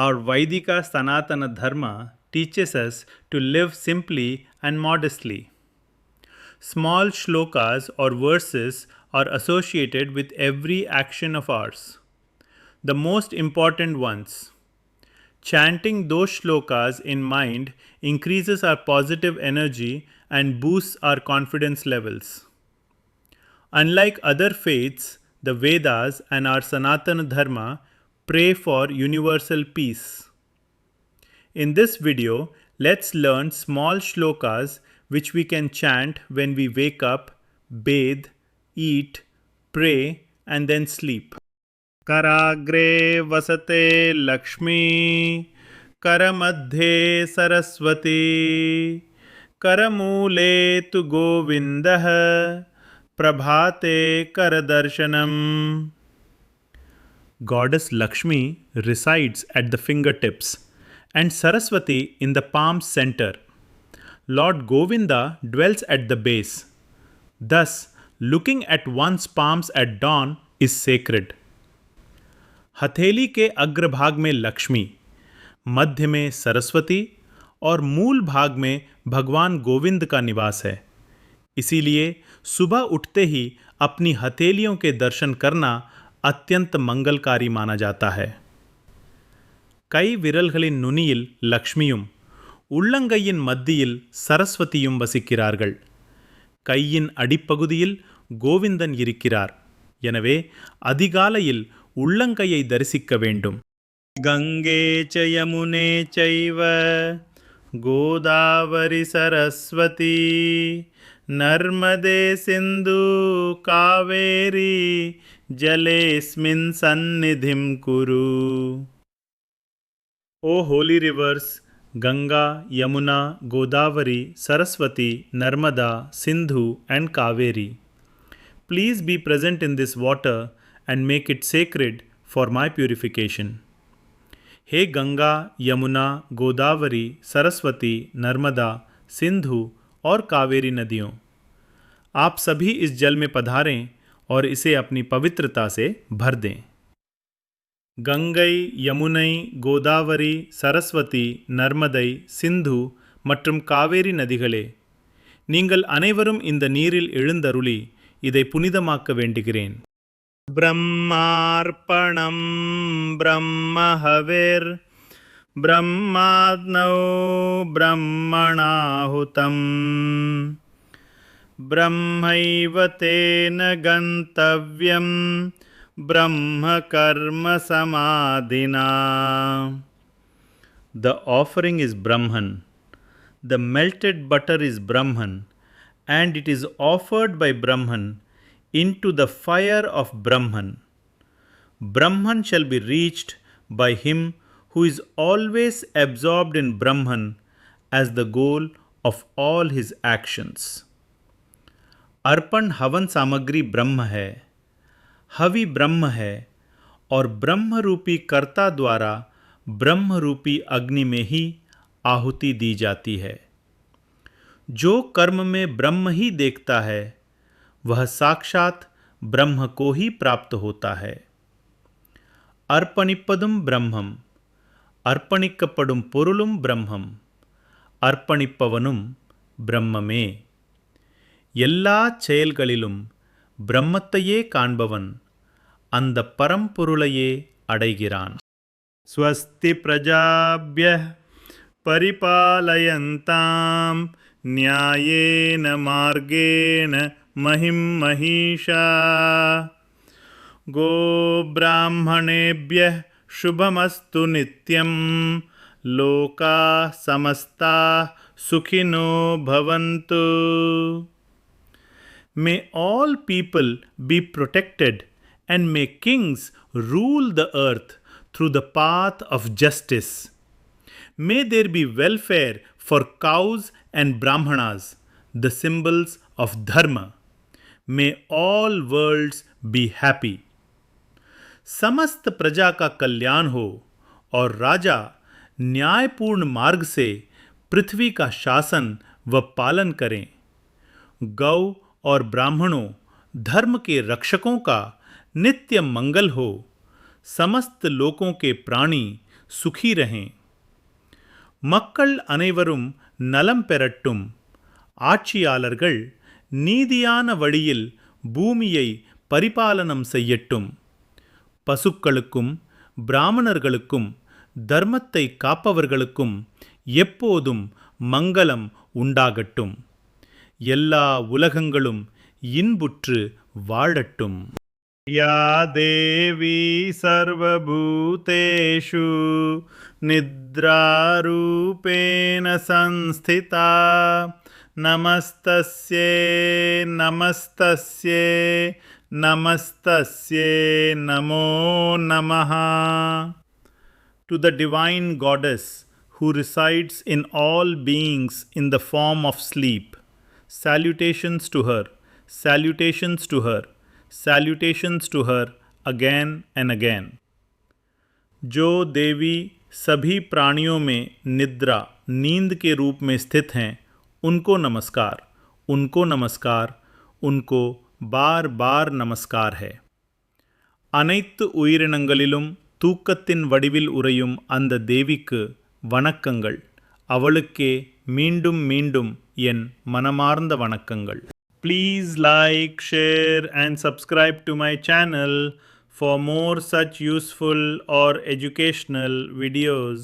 Our Vaidika Sanatana Dharma teaches us to live simply and modestly. Small shlokas or verses are associated with every action of ours. The most important ones. Chanting those shlokas in mind increases our positive energy and boosts our confidence levels. Unlike other faiths, the Vedas and our Sanatana Dharma pray for universal peace. In this video, let's learn small shlokas which we can chant when we wake up, bathe, eat, pray, and then sleep. Karagre vasate Lakshmi, Karamadhe Saraswati, Karamule tu Govindah, Prabhate Karadarshanam. Goddess Lakshmi resides at the fingertips and Saraswati in the palm center. Lord Govinda dwells at the base. Thus, looking at one's palms at dawn is sacred. हथेली के अग्रभाग में लक्ष्मी, मध्य में सरस्वती और मूल भाग में भगवान गोविंद का निवास है। इसीलिए सुबह उठते ही अपनी हथेलियों के दर्शन करना अत्यंत मंगलकारी माना जाता है। कई விரல்களின் நுனியில் லக்ஷ்மியும் உள்ளங்கையின் மத்தியில் சரஸ்வதியும் வசிக்கிறார்கள். கையின் அடிப்பகுதியில் கோவிந்தன் இருக்கிறார். எனவே அதிகாலையில் உள்ளங்கையை தரிசிக்க வேண்டும். கங்கே ச யமுனே சைவ கோதாவரி சரஸ்வதி நர்மதே சிந்து காவேரி ஜலேஸ்மின் சந்நிதிம் குரு. O holy rivers Ganga, Yamuna, Godavari, Saraswati, Narmada, Sindhu and Kaveri, please be present in this water and make it sacred for my purification. हे गंगा, यमुना, गोदावरी, सरस्वती, नर्मदा, सिंधु और कावेरी नदियों, आप सभी इस जल में पधारें और इसे अपनी पवित्रता से भर दें. கங்கை, யமுனை, கோதாவரி, சரஸ்வதி, நர்மதை, சிந்து மற்றும் காவேரி நதிகளே, நீங்கள் அனைவரும் இந்த நீரில் எழுந்தருளி இதை புனிதமாக்க வேண்டுகிறேன். பிரம்மார்ப்பணம் பிரம்மஹவிர் பிரம்மாத்னௌ பிரம்மணாஹுதம் பிரம்மைவ தேன கந்தவ்யம் Brahma Karma Samadhina. The offering is Brahman, the melted butter is Brahman, and it is offered by Brahman into the fire of Brahman. Brahman shall be reached by him who is always absorbed in Brahman as the goal of all his actions. अर्पण हवन सामग्री ब्रह्म है, हवि ब्रह्म है और ब्रह्म रूपी कर्ता द्वारा ब्रह्म रूपी अग्नि में ही आहुति दी जाती है. जो कर्म में ब्रह्म ही देखता है वह साक्षात ब्रह्म को ही प्राप्त होता है. अर्पणिप्पदुम ब्रह्मम, अर्पणिक्कपडुम पोरुलुम ब्रह्मम, अर्पणिप्पवनुम ब्रह्ममे. எல்லா செயல்களிலும் பிரம்மத்தையே காண்பவன் அந்த பரம்பொருளையே அடைகிறான். ஸ்வஸ்தி பிரஜாப்யः பரிபாலயந்தாம் न्यायेन मार्गेण महिं महिषा गोब्राह्मणेभ्यः शुभमस्तु नित्यं लोकाः समस्ताः सुखिनो भवन्तु. May all people be protected and may kings rule the earth through the path of justice. May there be welfare for cows and brahmanas, the symbols of dharma. May all worlds be happy. समस्त प्रजा का कल्याण हो और राजा न्यायपूर्ण मार्ग से पृथ्वी का शासन व पालन करें. गौ और ब्राह्मणों धर्म के रक्षकों का नित्य मंगल हो. समस्त लोकों के प्राणी சுகி ரஹே. மக்கள் அனைவரும் நலம் பெறட்டும். ஆட்சியாளர்கள் நீதியான வழியில் பூமியை பரிபாலனம் செய்யட்டும். பசுக்களுக்கும் பிராமணர்களுக்கும் தர்மத்தை காப்பவர்களுக்கும் எப்போதும் மங்களம் உண்டாகட்டும். எல்லா உலகங்களும் இன்புற்று வாழட்டும். யா தேவி சர்வபூதேஷு நித்ராரூபேண சம்ஸ்திதா நமஸ்தஸ்யே நமஸ்தஸ்யே நமஸ்தஸ்யே நமோ நமः. To the divine goddess who resides in all beings in the form of sleep, salutations to her, salutations to her, salutations to her again and again. जो देवी सभी प्राणियों में निद्रा नींद के रूप में स्थित हैं, उनको नमस्कार, उनको नमस्कार, उनको बार बार नमस्कार है. அனைத்து உயிரினங்களிலும் தூக்கத்தின் வடிவில் உறையும் அந்த தேவிக்கு வணக்கங்கள். அவளுக்கே மீண்டும் மீண்டும் என் மனமார்ந்த வணக்கங்கள். Please like, share and subscribe to my channel for more such useful or educational videos.